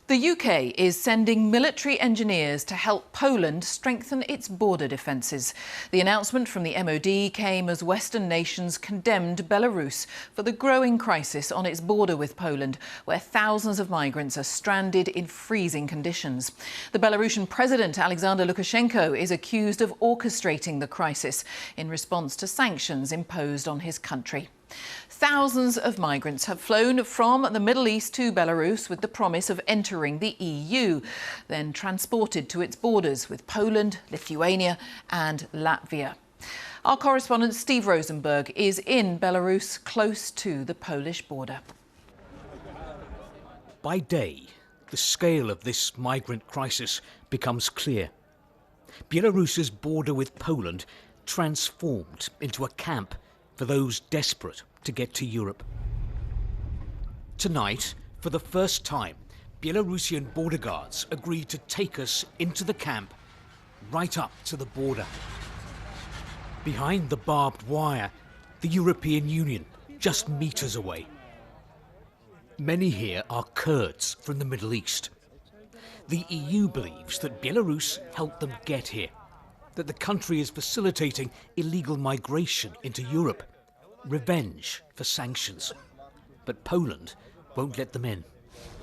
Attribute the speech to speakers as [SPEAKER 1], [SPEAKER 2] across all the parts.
[SPEAKER 1] The UK is sending military engineers to help Poland strengthen its border defences. The announcement from the MOD came as Western nations condemned Belarus for the growing crisis on its border with Poland, where thousands of migrants are stranded in freezing conditions. The Belarusian President, Alexander Lukashenko, is accused of orchestrating the crisis in response to sanctions imposed on his country. Thousands of migrants have flown from the Middle East to Belarus with the promise of entering the EU, then transported to its borders with Poland, Lithuania and Latvia. Our correspondent Steve Rosenberg is in Belarus, close to the Polish border.
[SPEAKER 2] By day, the scale of this migrant crisis becomes clear. Belarus's border with Poland transformed into a camp for those desperate to get to Europe. Tonight, for the first time, Belarusian border guards agreed to take us into the camp, right up to the border. Behind the barbed wire, the European Union, just meters away. Many here are Kurds from the Middle East. The EU believes that Belarus helped them get here, that the country is facilitating illegal migration into Europe, revenge for sanctions. But Poland won't let them in.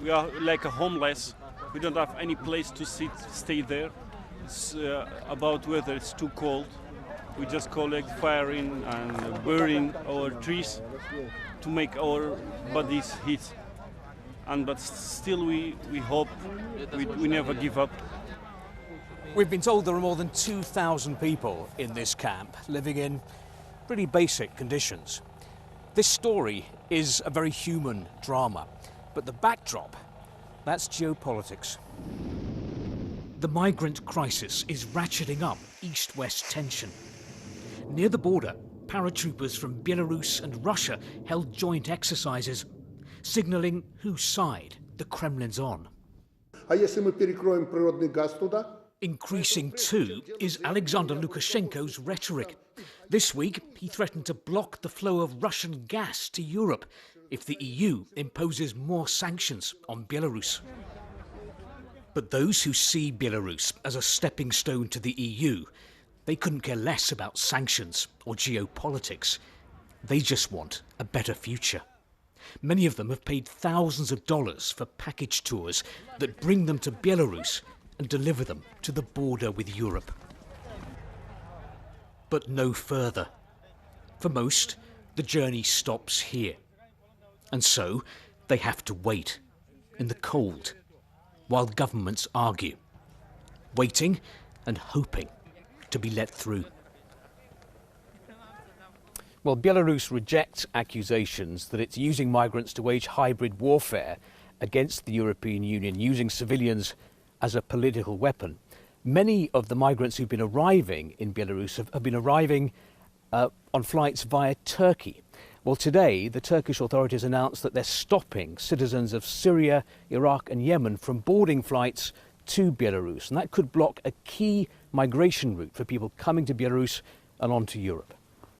[SPEAKER 3] We are like a homeless. We don't have any place to stay there. It's about weather, it's too cold. We just collect firing and burning our trees to make our bodies heat. But still we hope, we never give up.
[SPEAKER 2] We've been told there are more than 2,000 people in this camp living in pretty basic conditions. This story is a very human drama, but the backdrop, that's geopolitics. The migrant crisis is ratcheting up east-west tension. Near the border, paratroopers from Belarus and Russia held joint exercises, signalling whose side the Kremlin's on. Increasing too is Alexander Lukashenko's rhetoric. This week, he threatened to block the flow of Russian gas to Europe if the EU imposes more sanctions on Belarus. But those who see Belarus as a stepping stone to the EU, they couldn't care less about sanctions or geopolitics. They just want a better future. Many of them have paid thousands of dollars for package tours that bring them to Belarus and deliver them to the border with Europe. But no further. For most, the journey stops here. And so they have to wait in the cold while governments argue, waiting and hoping to be let through.
[SPEAKER 4] Well, Belarus rejects accusations that it's using migrants to wage hybrid warfare against the European Union, using civilians as a political weapon. Many of the migrants who've been arriving in Belarus have been arriving on flights via Turkey. Well, today, the Turkish authorities announced that they're stopping citizens of Syria, Iraq and Yemen from boarding flights to Belarus. And that could block a key migration route for people coming to Belarus and on to Europe.